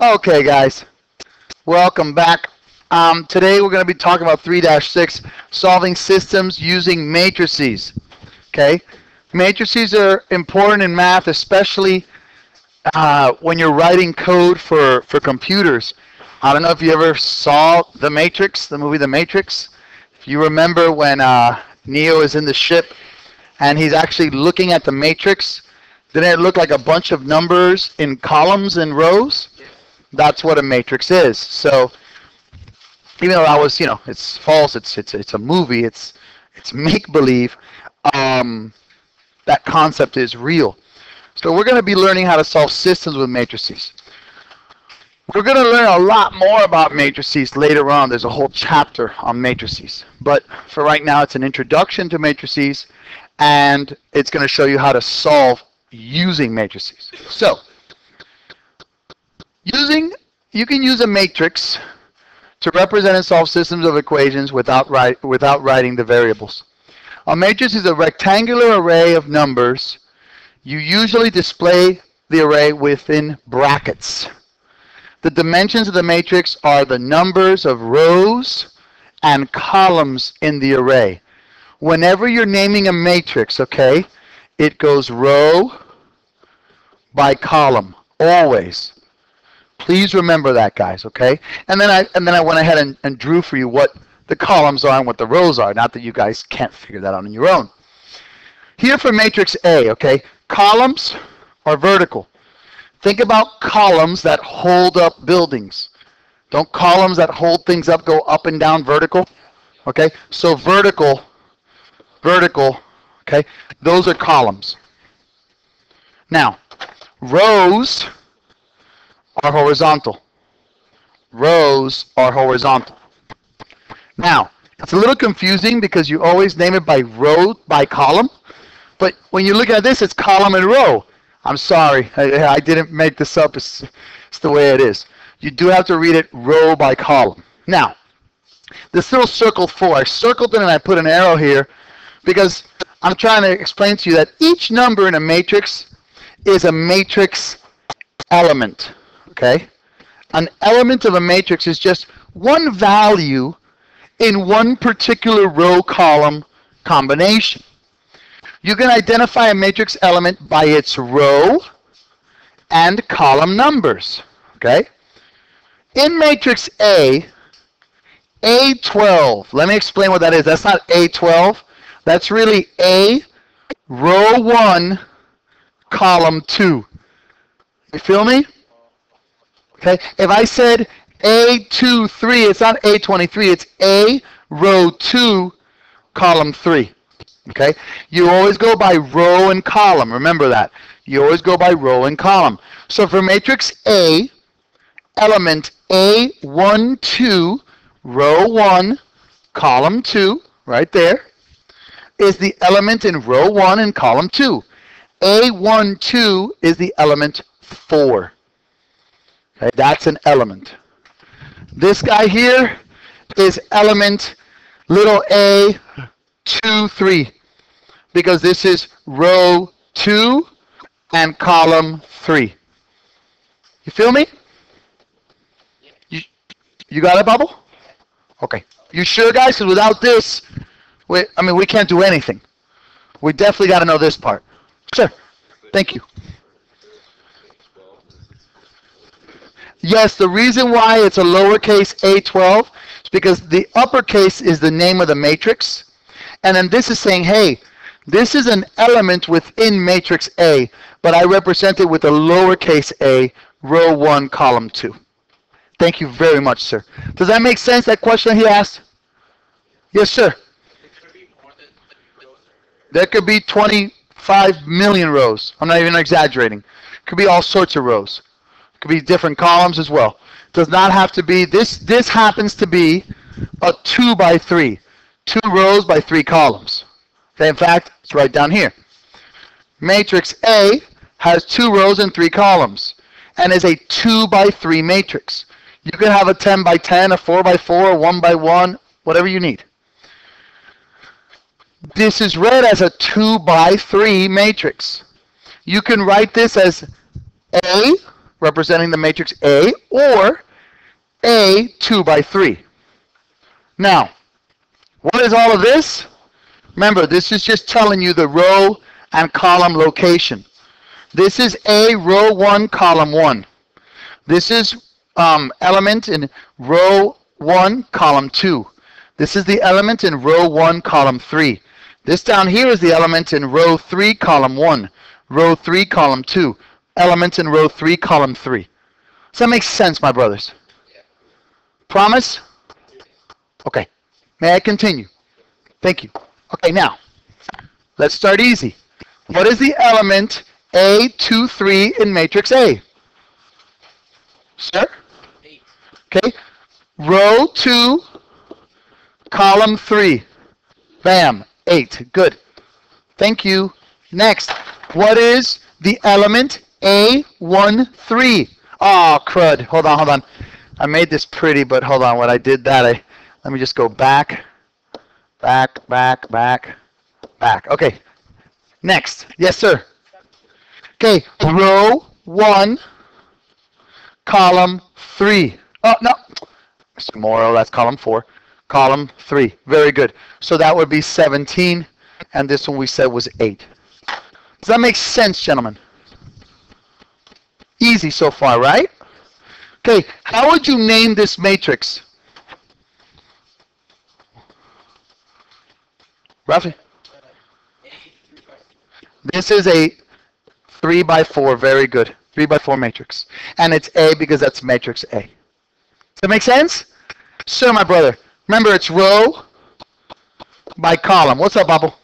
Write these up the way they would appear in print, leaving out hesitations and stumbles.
Okay, guys, welcome back. Today we're going to be talking about 3-6, solving systems using matrices. Okay, matrices are important in math, especially when you're writing code for computers. I don't know if you ever saw The Matrix, the movie The Matrix. If you remember when Neo is in the ship and he's actually looking at the matrix, didn't it look like a bunch of numbers in columns and rows? That's what a matrix is. So even though that was, it's false, it's a movie, it's make believe. That concept is real. So we're going to be learning how to solve systems with matrices. We're going to learn a lot more about matrices later on. There's a whole chapter on matrices. But for right now, it's an introduction to matrices, and it's going to show you how to solve using matrices. So you can use a matrix to represent and solve systems of equations without writing the variables. A matrix is a rectangular array of numbers. You usually display the array within brackets. The dimensions of the matrix are the numbers of rows and columns in the array. Whenever you're naming a matrix, okay, it goes row by column, always. Please remember that, guys, okay? And then I went ahead and drew for you what the columns are and what the rows are. Not that you guys can't figure that out on your own. Here for matrix A, okay, columns are vertical. Think about columns that hold up buildings. Don't columns that hold things up go up and down vertical? Okay, so vertical, okay, those are columns. Now, rows are horizontal. Rows are horizontal. Now, it's a little confusing because you always name it by row, by column. But when you look at this, it's column and row. I'm sorry, I didn't make this up. It's the way it is. You do have to read it row by column. Now, this little circle 4, I circled it and I put an arrow here because I'm trying to explain to you that each number in a matrix is a matrix element. Okay? An element of a matrix is just one value in one particular row-column combination. You can identify a matrix element by its row and column numbers. Okay? In matrix A, A12, let me explain what that is. That's not A12. That's really A, row 1, column 2. You feel me? Okay, if I said A23, it's not A23, it's A, row 2, column 3. Okay, you always go by row and column. Remember that. You always go by row and column. So for matrix A, element A12, row 1, column 2, right there, is the element in row 1 and column 2. A12 is the element 4. Okay, that's an element. This guy here is element little a 2, 3, because this is row 2 and column 3. You feel me? You got it, Bubble? Okay. You sure, guys? Because without this, we can't do anything. We definitely got to know this part. Sure. Thank you. Yes, the reason why it's a lowercase a12 is because the uppercase is the name of the matrix. And then this is saying, hey, this is an element within matrix A, but I represent it with a lowercase a, row 1, column 2. Thank you very much, sir. Does that make sense, that question he asked? Yes, sir. There could be 25 million rows. I'm not even exaggerating. It could be all sorts of rows. It could be different columns as well. It does not have to be, this happens to be a 2 by 3. 2 rows by 3 columns. Okay, in fact, it's right down here. Matrix A has 2 rows and 3 columns and is a 2 by 3 matrix. You can have a 10 by 10, a 4 by 4, a 1 by 1, whatever you need. This is read as a 2 by 3 matrix. You can write this as A representing the matrix A, or A 2 by 3. Now, what is all of this? Remember, this is just telling you the row and column location. This is A row 1, column 1. This is element in row 1, column 2. This is the element in row 1, column 3. This down here is the element in row 3, column 1. Row 3, column 2. Element in row 3, column 3. Does that make sense, my brothers? Promise? Okay. May I continue? Thank you. Okay, now, let's start easy. What is the element A23 in matrix A? Sir? 8. Okay. Row 2, column 3. Bam. 8. Good. Thank you. Next. What is the element A13? Oh, crud. Hold on. I made this pretty, but hold on. When I did that, let me just go back. Okay. Next. Yes, sir. Okay. Row 1, column 3. Oh, no. Tomorrow, that's column 4. Column 3. Very good. So that would be 17, and this one we said was 8. Does that make sense, gentlemen? Easy so far, right? Okay, how would you name this matrix? Rafi? This is a 3 by 4. Very good. 3 by 4 matrix. And it's A because that's matrix A. Does that make sense? Sir, my brother. Remember, it's row by column. What's up, Bubble?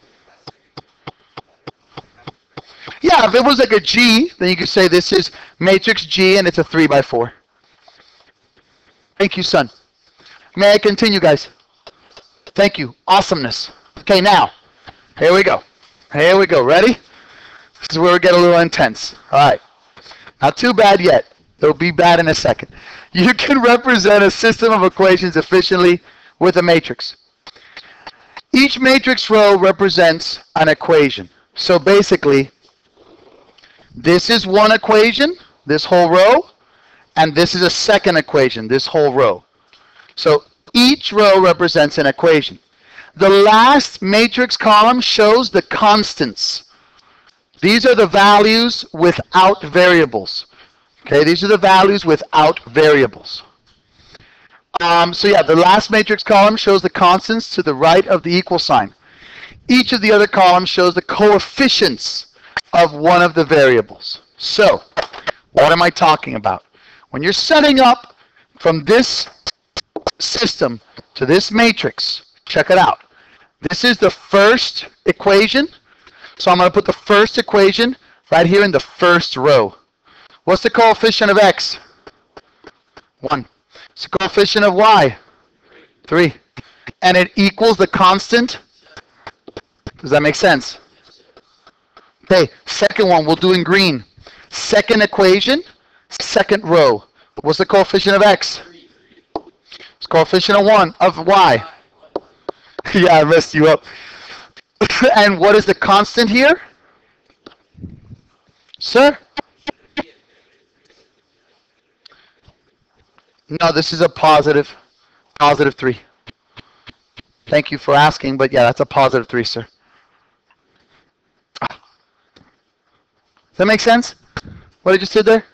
Yeah, if it was like a G, then you could say this is matrix G and it's a 3 by 4. Thank you, son. May I continue, guys? Thank you. Awesomeness. Okay, now, here we go. Ready? This is where we get a little intense. All right. Not too bad yet. It'll be bad in a second. You can represent a system of equations efficiently with a matrix. Each matrix row represents an equation. So basically, this is one equation, this whole row, and this is a second equation, this whole row. So each row represents an equation. The last matrix column shows the constants. These are the values without variables. Okay, these are the values without variables. So yeah, the last matrix column shows the constants to the right of the equal sign. Each of the other columns shows the coefficients of one of the variables. So, what am I talking about? When you're setting up from this system to this matrix, check it out. This is the first equation. So I'm going to put the first equation right here in the first row. What's the coefficient of x? 1. What's the coefficient of y? 3. And it equals the constant? Does that make sense? Okay, second one, we'll do in green. Second equation, second row. What's the coefficient of x? It's coefficient of y. Yeah, I messed you up. And what is the constant here? Sir? No, this is a positive 3. Thank you for asking, but yeah, that's a positive 3, sir. Does that make sense? What I just did there?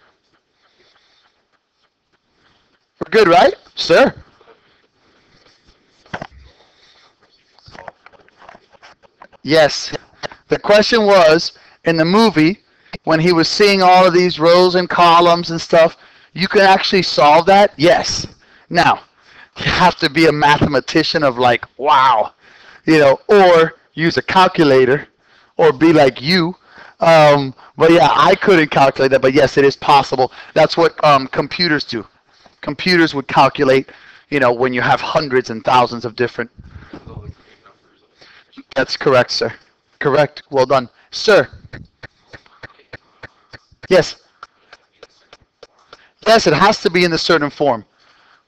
We're good, right? Sir? Yes. The question was, in the movie, when he was seeing all of these rows and columns and stuff, you can actually solve that? Yes. Now, you have to be a mathematician of like, wow, or use a calculator, or be like you. But yeah, I couldn't calculate that, but yes, it is possible. That's what computers do. Computers would calculate, when you have hundreds and thousands of different. That's correct, sir. Correct. Well done. Sir. Yes. Yes, it has to be in a certain form.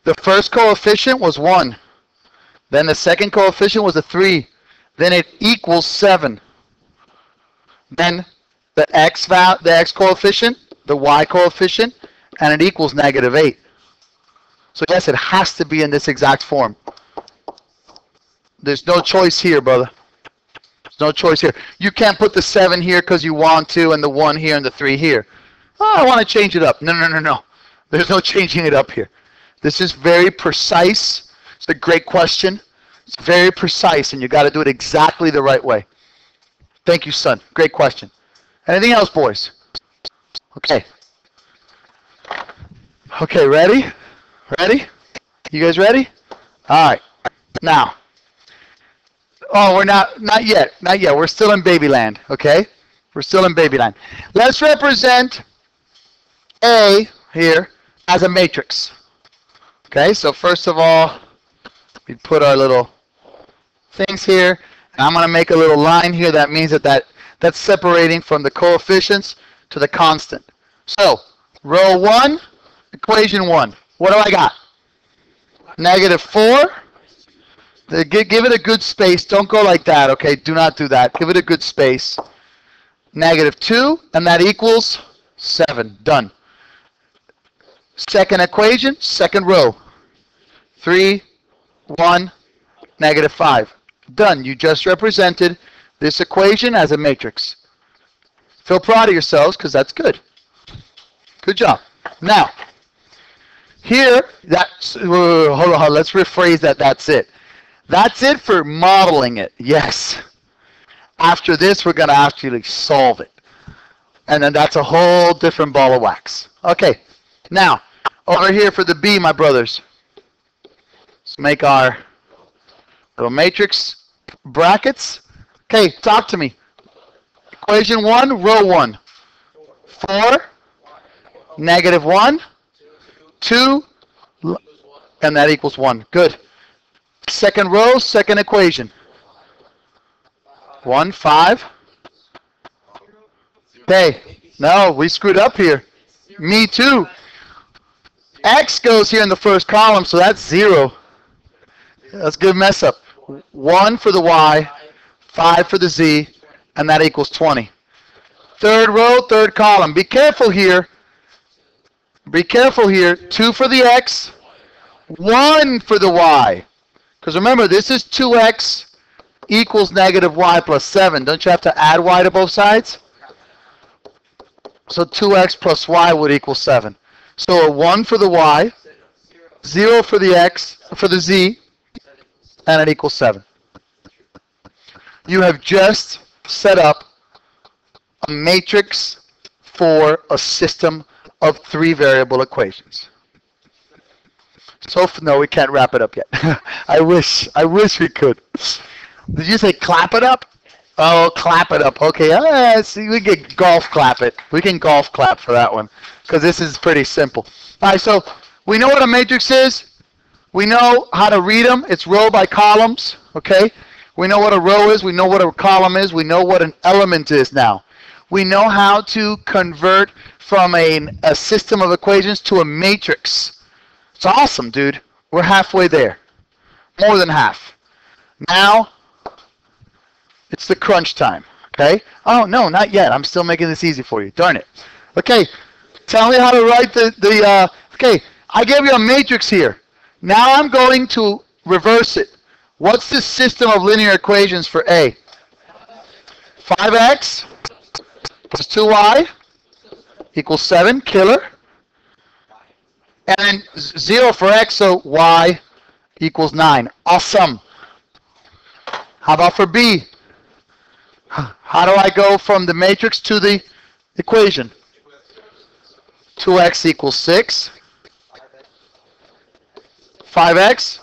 The first coefficient was 1. Then the second coefficient was a 3. Then it equals 7. Then the x coefficient, the y coefficient, and it equals -8. So yes, it has to be in this exact form. There's no choice here, brother. There's no choice here. You can't put the 7 here because you want to, and the 1 here and the 3 here. Oh, I want to change it up. No, no, no, no. There's no changing it up here. This is very precise. It's a great question. It's very precise, and you got to do it exactly the right way. Thank you, son. Great question. Anything else, boys? Okay. Okay, ready? Ready? You guys ready? All right. Now. Oh, we're not yet. Not yet. We're still in babyland, okay? We're still in babyland. Let's represent A here as a matrix. Okay, so first of all, we put our little things here. And I'm going to make a little line here. That means that's separating from the coefficients to the constant. So, row 1, equation 1. What do I got? -4. Give it a good space. Don't go like that, okay? Do not do that. Give it a good space. -2, and that equals 7. Done. Second equation, second row. 3, 1, -5. Done. You just represented this equation as a matrix. Feel proud of yourselves because that's good. Good job. Now, here, hold on, let's rephrase that. That's it. That's it for modeling it. Yes. After this, we're going to actually solve it. And then that's a whole different ball of wax. Okay. Now, over here for the B, my brothers. Let's make our little matrix brackets. Okay, talk to me. Equation 1, row 1. 4, -1, 2, and that equals 1. Good. Second row, second equation. 1, 5. Okay, no, we screwed up here. Me too. X goes here in the first column, so that's 0. That's a good mess up. 1 for the Y, 5 for the Z, and that equals 20. Third row, third column. Be careful here. Be careful here. 2 for the X, 1 for the Y. Because remember, this is 2X equals -Y plus 7. Don't you have to add Y to both sides? So 2X plus Y would equal 7. So a 1 for the Y, 0 for the X, for the Z, and it equals 7. You have just set up a matrix for a system of 3 variable equations. So no, we can't wrap it up yet. I wish we could. Did you say clap it up? Oh, clap it up. Okay, see, we can golf clap it. We can golf clap for that one because this is pretty simple. All right, so we know what a matrix is. We know how to read them. It's row by columns, okay? We know what a row is. We know what a column is. We know what an element is now. We know how to convert from a system of equations to a matrix. It's awesome, dude. We're halfway there. More than half. Now, it's the crunch time, okay? Oh, no, not yet. I'm still making this easy for you. Darn it. Okay, tell me how to write okay, I gave you a matrix here. Now I'm going to reverse it. What's the system of linear equations for A? 5x plus 2y equals 7, killer. And 0 for x, so y equals 9. Awesome. How about for B? How do I go from the matrix to the equation? 2x equals 6. 5x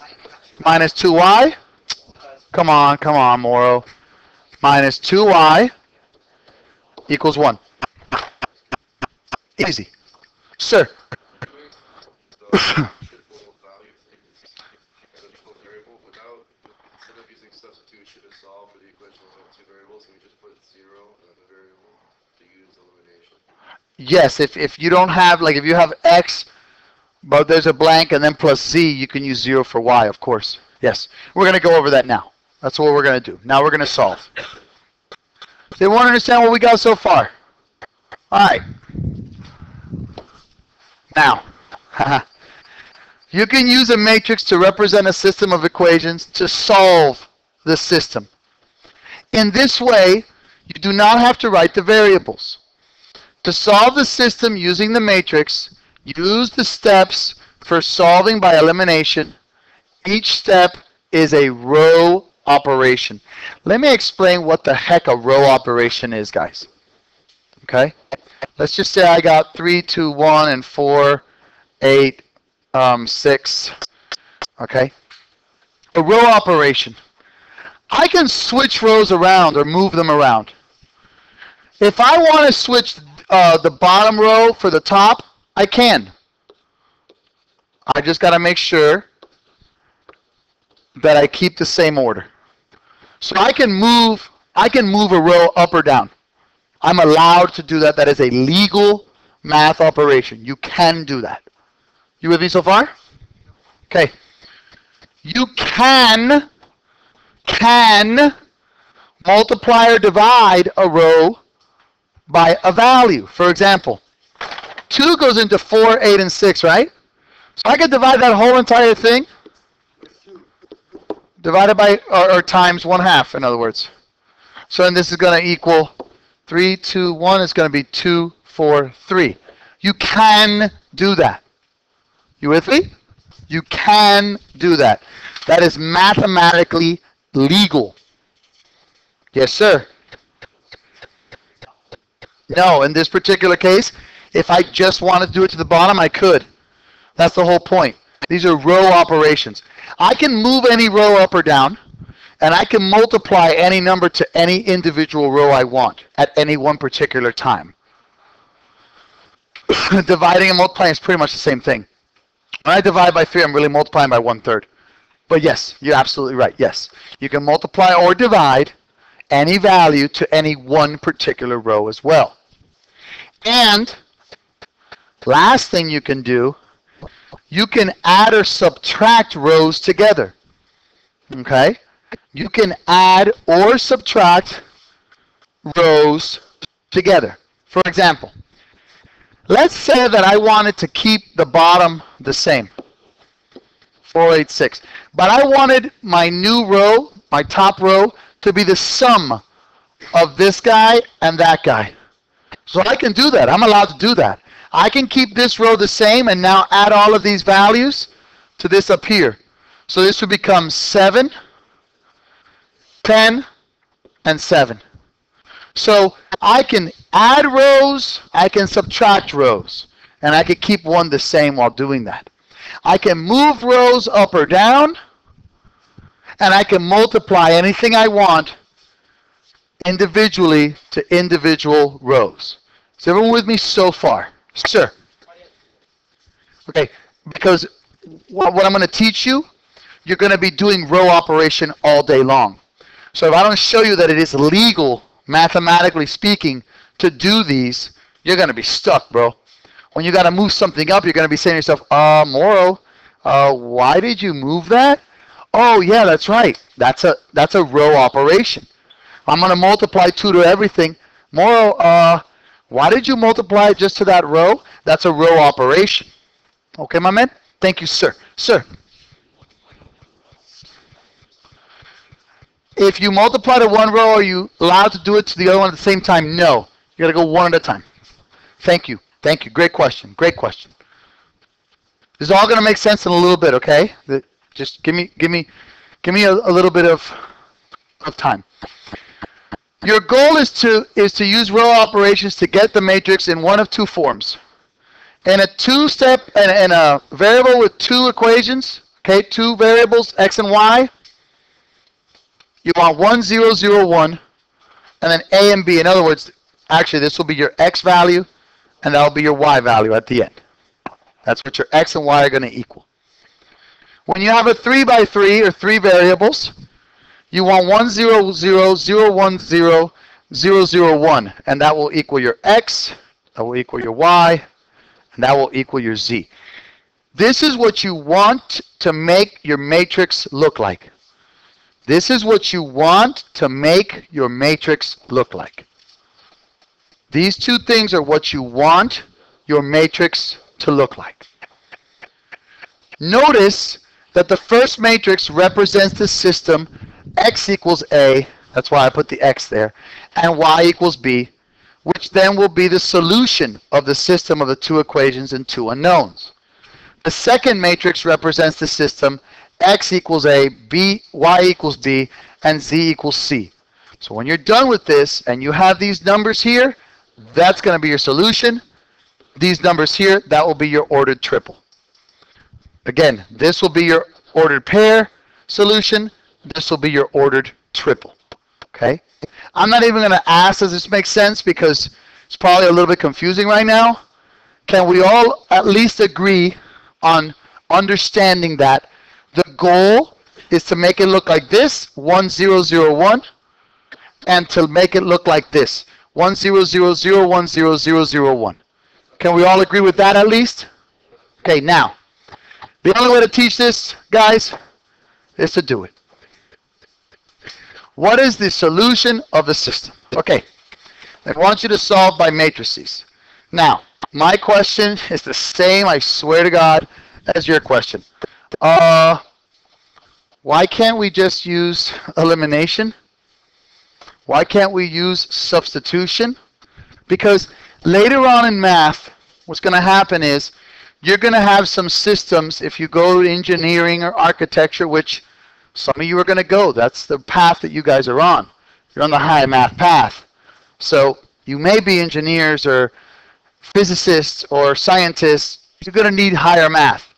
minus 2y. Come on, Moro. Minus 2y equals 1. Easy. Sir. Yes, if you don't have, like if you have x, but there's a blank and then plus z, you can use 0 for y, of course. Yes, we're going to go over that now. That's what we're going to do. Now we're going to solve. They want to understand what we got so far. All right. Now, you can use a matrix to represent a system of equations to solve the system. In this way, you do not have to write the variables. To solve the system using the matrix, use the steps for solving by elimination. Each step is a row operation. Let me explain what the heck a row operation is, guys. Okay? Let's just say I got 3, 2, 1, and 4, 8, 6. Okay? A row operation. I can switch rows around or move them around. If I want to switch the bottom row for the top, I can. I just got to make sure that I keep the same order. So I can move a row up or down. I'm allowed to do that. That is a legal math operation. You can do that. You with me so far? Okay. You can multiply or divide a row by a value. For example, 2 goes into 4, 8, and 6, right? So I can divide that whole entire thing divided by, or times 1/2, in other words. So then this is going to equal 3, 2, 1. It's going to be 2, 4, 3. You can do that. You with me? You can do that. That is mathematically legal. Yes, sir. No, in this particular case, if I just want to do it to the bottom, I could. That's the whole point. These are row operations. I can move any row up or down, and I can multiply any number to any individual row I want at any one particular time. Dividing and multiplying is pretty much the same thing. When I divide by 3, I'm really multiplying by 1/3. But yes, you're absolutely right. Yes, you can multiply or divide any value to any one particular row as well. And last thing you can do, you can add or subtract rows together. Okay? You can add or subtract rows together. For example, let's say that I wanted to keep the bottom the same, 486. But I wanted my new row, my top row, to be the sum of this guy and that guy. So I can do that. I'm allowed to do that. I can keep this row the same and now add all of these values to this up here. So this would become 7, 10, and 7. So I can add rows, I can subtract rows, and I can keep one the same while doing that. I can move rows up or down, and I can multiply anything I want individually to individual rows. Is everyone with me so far? Sure. Okay, because what I'm going to teach you, you're going to be doing row operation all day long. So if I don't show you that it is legal, mathematically speaking, to do these, you're going to be stuck, bro. When you got to move something up, you're going to be saying to yourself, Moro, why did you move that? Oh, yeah, that's right. That's a row operation. I'm going to multiply 2 to everything. Moro, why did you multiply just to that row? That's a row operation. Okay, my man? Thank you, sir. Sir. If you multiply to one row, are you allowed to do it to the other one at the same time? No. You got to go one at a time. Thank you. Thank you. Great question. Great question. This is all going to make sense in a little bit, okay? Just give me a little bit of time. Your goal is to use row operations to get the matrix in one of 2 forms. In a in a variable with 2 equations, okay, 2 variables, x and y, you want 1, 0, 0, 1, and then a and b. In other words, actually this will be your x value, and that will be your y value at the end. That's what your x and y are going to equal. When you have a 3 by 3 or 3 variables, you want 1, 0, 0, 0, 1, 0, 0, 0, 1, and that will equal your x, that will equal your y, and that will equal your z. This is what you want to make your matrix look like. This is what you want to make your matrix look like. These 2 things are what you want your matrix to look like. Notice that the first matrix represents the system x equals A, that's why I put the x there, and y equals B, which then will be the solution of the system of the two equations and two unknowns. The second matrix represents the system x equals A, y equals B, and z equals C. So when you're done with this and you have these numbers here, that's going to be your solution. These numbers here, that will be your ordered triple. Again, this will be your ordered pair solution. This will be your ordered triple. Okay? I'm not even going to ask, does this make sense? Because it's probably a little bit confusing right now. Can we all at least agree on understanding that the goal is to make it look like this, 1, 0, 0, 1, and to make it look like this, 1, 0, 0, 0, 1, 0, 0, 0, 1. Can we all agree with that at least? Okay, now, the only way to teach this, guys, is to do it. What is the solution of the system? Okay, I want you to solve by matrices. Now, my question is the same, I swear to God, as your question. Why can't we just use elimination? Why can't we use substitution? Because later on in math, what's going to happen is you're going to have some systems, if you go to engineering or architecture, which some of you are going to go. That's the path that you guys are on. You're on the high math path. So you may be engineers or physicists or scientists. You're going to need higher math.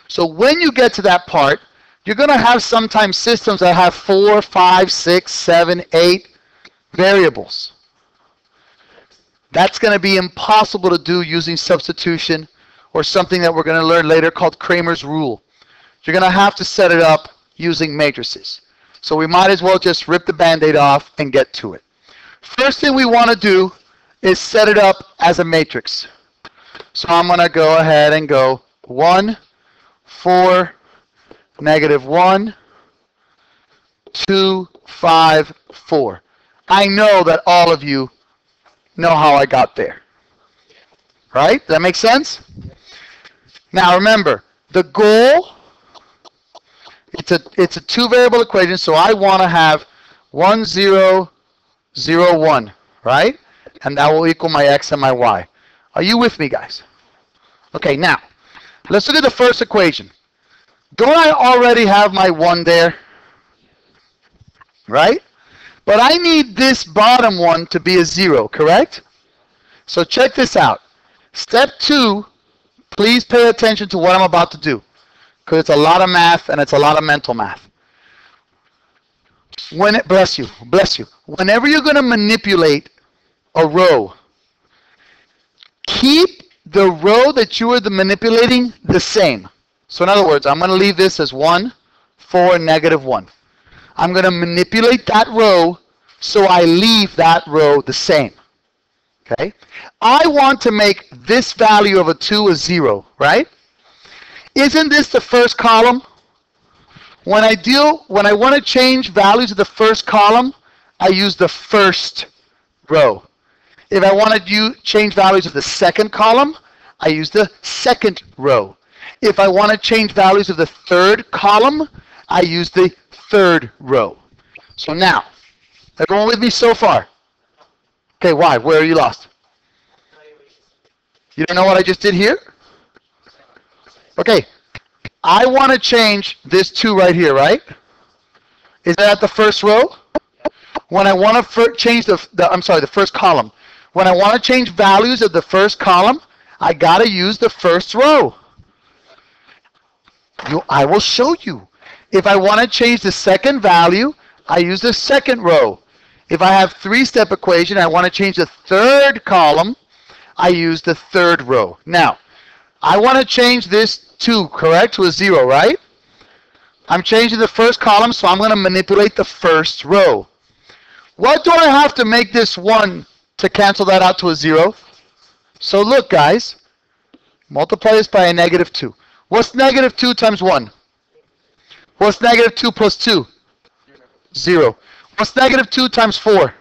So when you get to that part, you're going to have sometimes systems that have 4, 5, 6, 7, 8 variables. That's going to be impossible to do using substitution or something that we're going to learn later called Cramer's rule. You're going to have to set it up using matrices. So we might as well just rip the Band-Aid off and get to it. First thing we want to do is set it up as a matrix. So I'm going to go ahead and go 1, 4, -1, 2, 5, 4. I know that all of you know how I got there. Right? Does that make sense? Now remember, the goal, it's a two variable equation, so I want to have 1, 0, 0, 1, right? And that will equal my x and my y. Are you with me, guys? Okay, now, let's look at the first equation. Don't I already have my 1 there? Right? But I need this bottom one to be a 0, correct? So check this out. Step 2, please pay attention to what I'm about to do, because it's a lot of math and it's a lot of mental math. Bless you. Whenever you're going to manipulate a row, keep the row that you are manipulating the same. So in other words, I'm going to leave this as 1, 4, -1. I'm going to manipulate that row so I leave that row the same. Okay? I want to make this value of a 2 a 0, right? Isn't this the first column? When I want to change values of the first column, I use the first row. If I want to change values of the second column, I use the second row. If I want to change values of the third column, I use the third row. So now, everyone with me so far? Okay, why? Where are you lost? You don't know what I just did here? Okay, I want to change this 2 right here, right? Is that the first row? When I want to change the first column. When I want to change values of the first column, I got to use the first row. I will show you. If I want to change the second value, I use the second row. If I have 3-step equation, I want to change the third column, I use the third row. Now, I want to change this 2, correct, to a 0, right? I'm changing the first column, so I'm going to manipulate the first row. What do I have to make this 1 to cancel that out to a 0? So look, guys, multiply this by a -2. What's -2 times 1? What's -2 plus 2? 0. What's -2 times 4?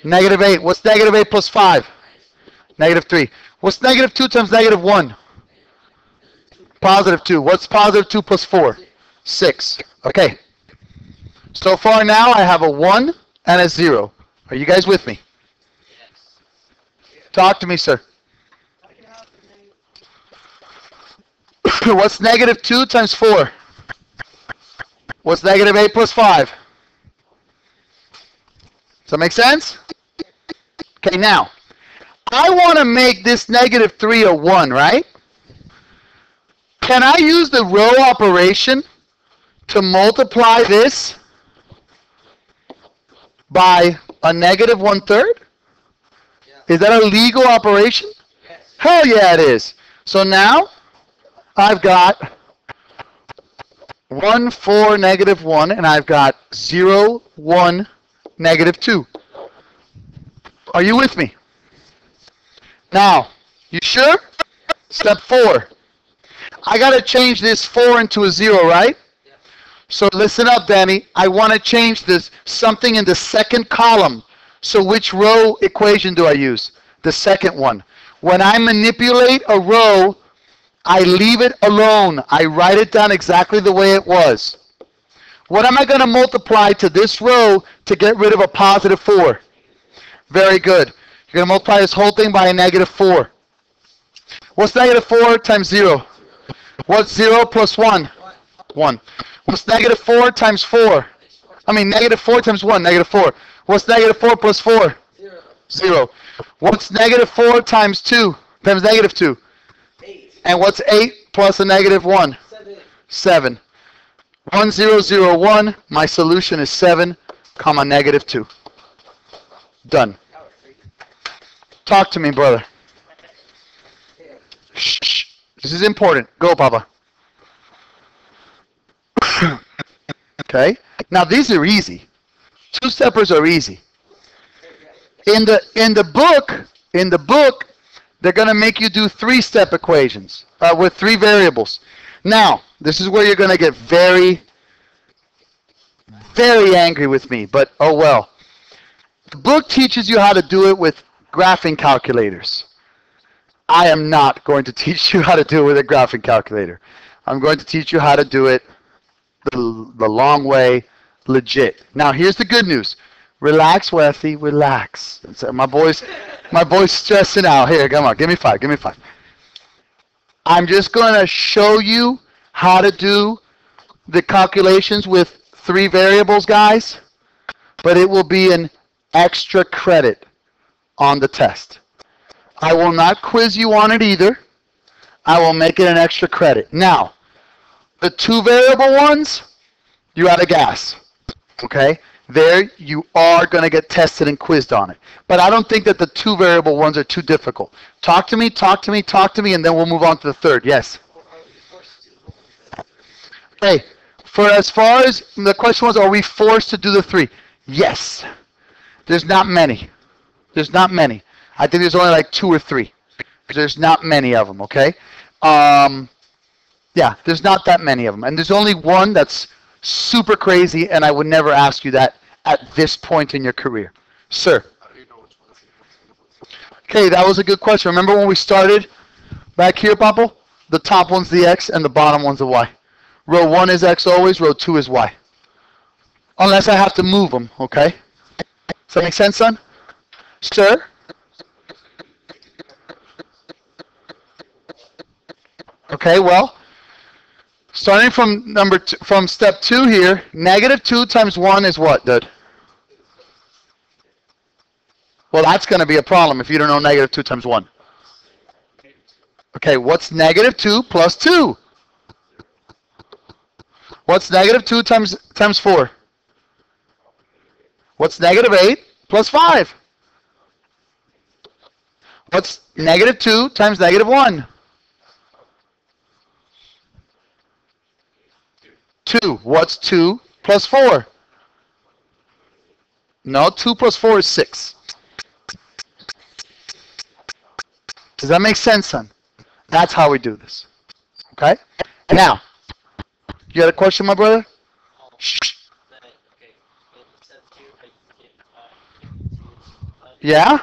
-8. What's -8 plus 5? -3. What's negative 2 times negative 1? Positive 2. What's positive 2 plus 4? 6. Okay. So far now I have a 1 and a 0. Are you guys with me? Talk to me, sir. What's negative 2 times 4? What's negative 8 plus 5? Does that make sense? Okay, now, I want to make this negative 3 a 1, right? Can I use the row operation to multiply this by a negative 1/3? Is that a legal operation? Hell yeah, it is. So now, I've got 1, 4, negative 1, and I've got 0, 1, negative 2. Are you with me? Now, you sure? Step 4. I got to change this 4 into a 0, right? So listen up, Danny. I want to change this something in the second column. So which row equation do I use? The second one. When I manipulate a row, I leave it alone. I write it down exactly the way it was. What am I going to multiply to this row to get rid of a positive 4? Very good. You're going to multiply this whole thing by a negative 4. What's negative 4 times 0? What's 0 plus 1? 1. What's negative 4 times 4? I mean, negative 4 times 1, negative 4. What's negative 4 plus 4? 0. What's negative 4 times 2? Times negative 2? 8. And what's 8 plus a negative 1? 7. 7. 1, 0, 0, 1. My solution is 7, comma, negative 2. Done. Talk to me, brother. Shh. This is important. Go, Papa. Okay. Now these are easy. Two-steppers are easy. In the book, they're going to make you do 3-step equations with 3 variables. Now, this is where you're going to get very, very angry with me, but oh well. The book teaches you how to do it with graphing calculators. I am not going to teach you how to do it with a graphing calculator. I'm going to teach you how to do it the long way, legit. Now, here's the good news. Relax, Wethy, relax. My boy's stressing out. Here, come on, give me 5, give me 5. I'm just going to show you how to do the calculations with 3 variables, guys, but it will be an extra credit on the test. I will not quiz you on it either. I will make it an extra credit. Now, the 2 variable ones, you're out of gas. Okay? There, you are going to get tested and quizzed on it. But I don't think that the 2 variable ones are too difficult. Talk to me, and then we'll move on to the 3rd. Yes? Okay. For as far as the question was, are we forced to do the 3? Yes. There's not many. There's not many. I think there's only like 2 or 3. There's not many of them, okay? Yeah, there's not that many of them. And there's only one that's super crazy, and I would never ask you that at this point in your career. Sir? Okay, that was a good question. Remember when we started back here, Papo? The top one's the X, and the bottom one's the Y. Row 1 is X always, row 2 is Y. Unless I have to move them, okay? Does that make sense, son? Sir? Okay, well, starting from from step 2 here, negative 2 times 1 is what, dude? Well, that's going to be a problem if you don't know negative 2 times 1. Okay, what's negative 2 plus 2? What's negative 2 times 4? What's negative 8 plus 5? What's negative 2 times negative 1? 2. What's 2 plus 4? No, 2 plus 4 is 6. Does that make sense, son? That's how we do this. Okay? Now, you had a question, my brother? Shh. Yeah?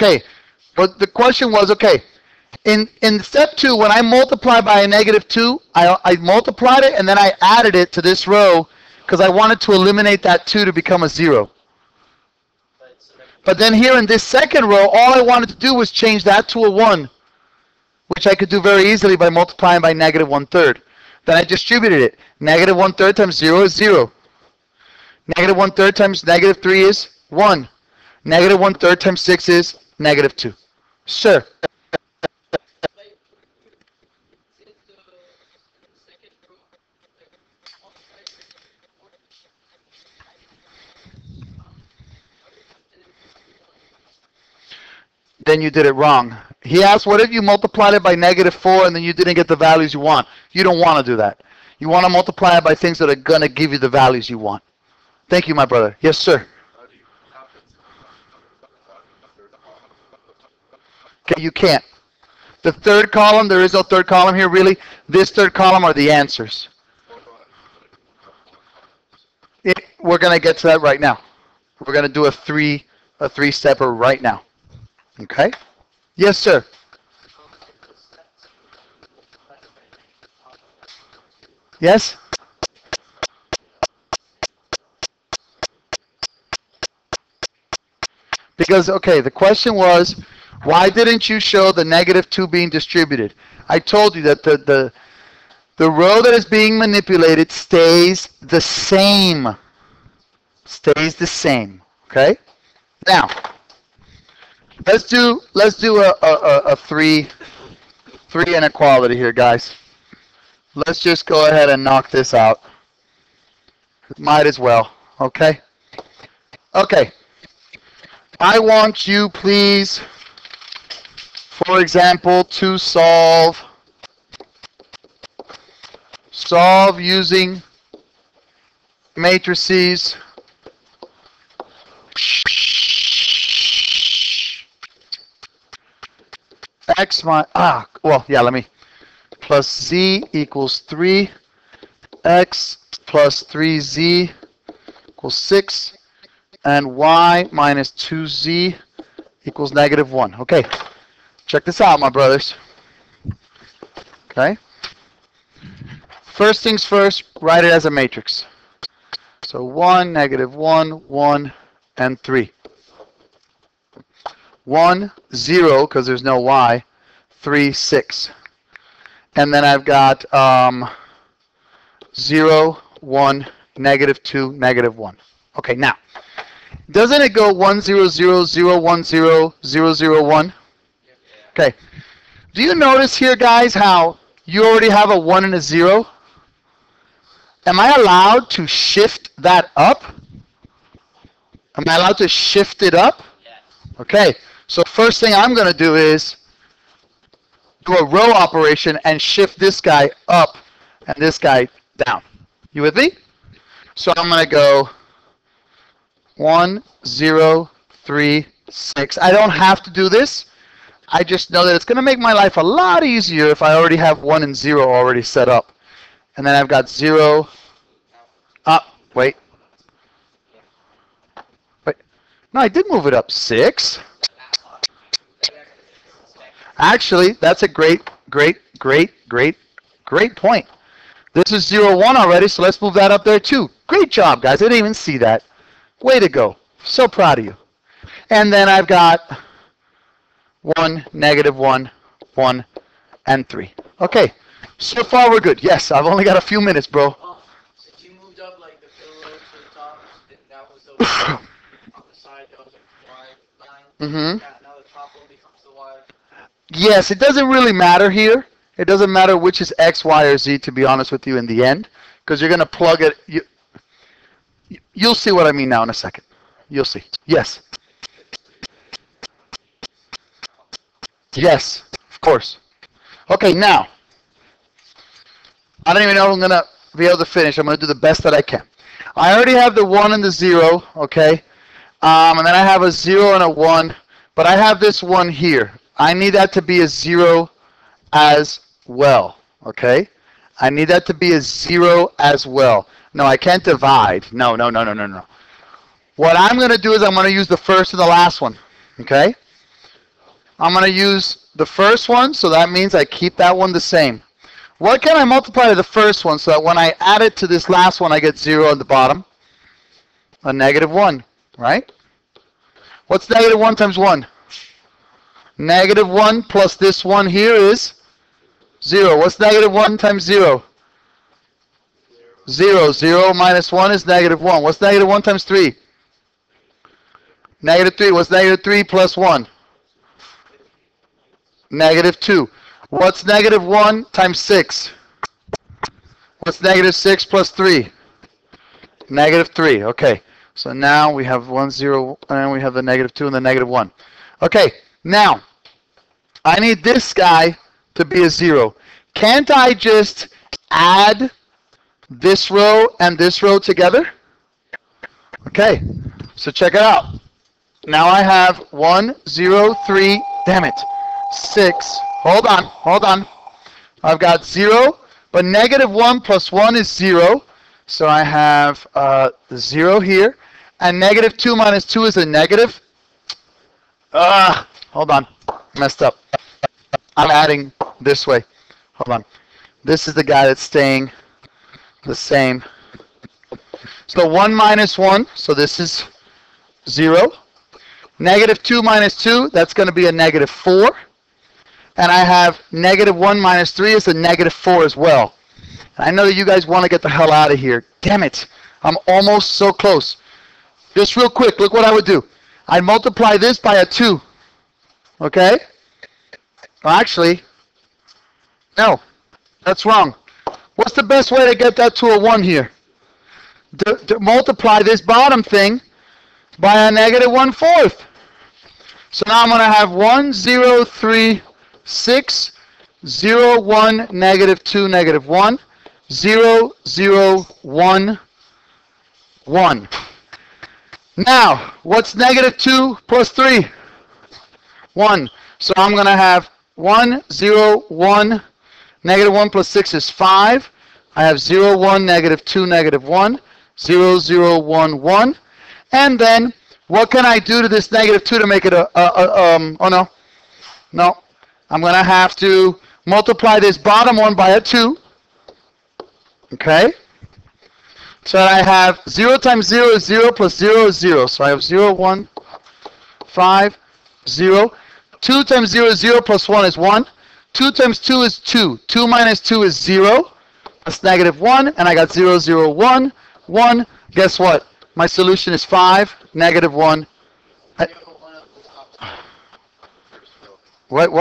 Okay, but the question was, okay, in step 2, when I multiply by a -2, I multiplied it and then I added it to this row because I wanted to eliminate that 2 to become a 0. But then here in this second row, all I wanted to do was change that to a 1, which I could do very easily by multiplying by -1/3. Then I distributed it. -1/3 times 0 is 0. -1/3 times -3 is 1. -1/3 times 6 is -2. Sure. Then you did it wrong. He asked, what if you multiplied it by -4 and then you didn't get the values you want? You don't want to do that. You want to multiply it by things that are going to give you the values you want. Thank you, my brother. Yes, sir. Okay, you can't. The third column, there is no third column here, really. This third column are the answers. We're going to get to that right now. We're going to do a three-stepper right now. Okay? Yes, sir. Yes? Because, okay, the question was, why didn't you show the -2 being distributed? I told you that the row that is being manipulated stays the same. Stays the same. Okay? Now, let's do a three inequality here, guys. Let's just go ahead and knock this out. Might as well. Okay? Okay. I want you, please, for example, to solve using matrices x minus, let me, plus z equals 3, x plus 3z equals 6, and y minus 2z equals -1. Okay, check this out, my brothers. Okay. First things first, write it as a matrix. So 1, -1, 1, and 3. 1, 0, because there's no y. 3, 6. And then I've got 0, 1, -2, -1. Okay, now, doesn't it go 1, 0, 0, 0, 1, 0, 0, 0, 1? Okay. Do you notice here, guys, how you already have a 1 and a 0? Am I allowed to shift that up? Am I allowed to shift it up? Yes. Okay. So first thing I'm going to do is do a row operation and shift this guy up and this guy down. You with me? So I'm going to go 1, 0, 3, 6. I don't have to do this. I just know that it's going to make my life a lot easier if I already have 1 and 0 already set up. And then I've got 0 up. Wait. No, I did move it up 6. Actually, that's a great point. This is 0, 1 already, so let's move that up there too. Great job, guys. I didn't even see that. Way to go. So proud of you. And then I've got 1, -1, 1, and 3. Okay. So far we're good. Yes, I've only got a few minutes, bro. If you moved up like the pillow to the top, then that was the y. On the side, that was a y line. Mm-hmm. Now the top one becomes the y. Yes, it doesn't really matter here. It doesn't matter which is x, y, or z, to be honest with you, in the end, because you're going to plug it. You'll see what I mean now in a second. You'll see. Yes. Yes, of course. Okay, now, I don't even know if I'm going to be able to finish. I'm going to do the best that I can. I already have the 1 and the 0, okay? And then I have a 0 and a 1, but I have this 1 here. I need that to be a 0 as well, okay? I need that to be a 0 as well. No, I can't divide. No. What I'm going to do is I'm going to use the first and the last one, okay? I'm going to use the first one, so that means I keep that one the same. What can I multiply to the first one so that when I add it to this last one, I get 0 at the bottom? A negative 1, right? What's negative 1 times 1? Negative 1 plus this one here is 0. What's negative 1 times 0? 0. 0 minus 1 is negative 1. What's negative 1 times 3? Negative 3. What's negative 3 plus 1? Negative 2. What's negative 1 times 6? What's negative 6 plus 3? Negative 3. Okay. So now we have 1, 0, and we have the negative 2 and the negative 1. Okay. Now, I need this guy to be a 0. Can't I just add this row and this row together? Okay. So check it out. Now I have 1, 0, 3, damn it, 6. Hold on. I've got 0, but negative 1 plus 1 is 0. So I have 0 here. And negative 2 minus 2 is a negative. Hold on. Messed up. I'm adding this way. Hold on. This is the guy that's staying the same. So 1 minus 1, so this is 0. Negative 2 minus 2, that's going to be a negative 4. And I have negative 1 minus 3 is a negative 4 as well. I know that you guys want to get the hell out of here. Damn it. I'm almost so close. Just real quick, look what I would do. I'd multiply this by a 2. Okay? Well, actually, no. That's wrong. What's the best way to get that to a 1 here? To multiply this bottom thing by a negative 1/4. So now I'm going to have 1, 0, 3, 6, 0, 1, negative 2, negative 1, 0, 0, 1, 1. Now, what's negative 2 plus 3? 1. So I'm going to have 1, 0, 1, negative 1 plus 6 is 5. I have 0, 1, negative 2, negative 1, 0, 0, 1, 1. And then, what can I do to this negative 2 to make it oh no. No. I'm going to have to multiply this bottom one by a 2. Okay? So I have 0 times 0 is 0 plus 0 is 0. So I have 0, 1, 5, 0. 2 times 0 is 0 plus 1 is 1. 2 times 2 is 2. 2 minus 2 is 0. That's negative 1. And I got 0, 0, 1, 1. Guess what? My solution is 5, negative 1. What?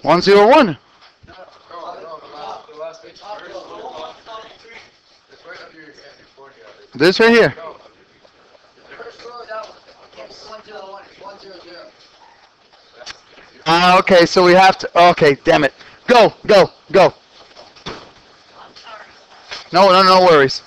1, 0, 1. This right here. Okay, so we have to, okay, damn it. Go. No worries.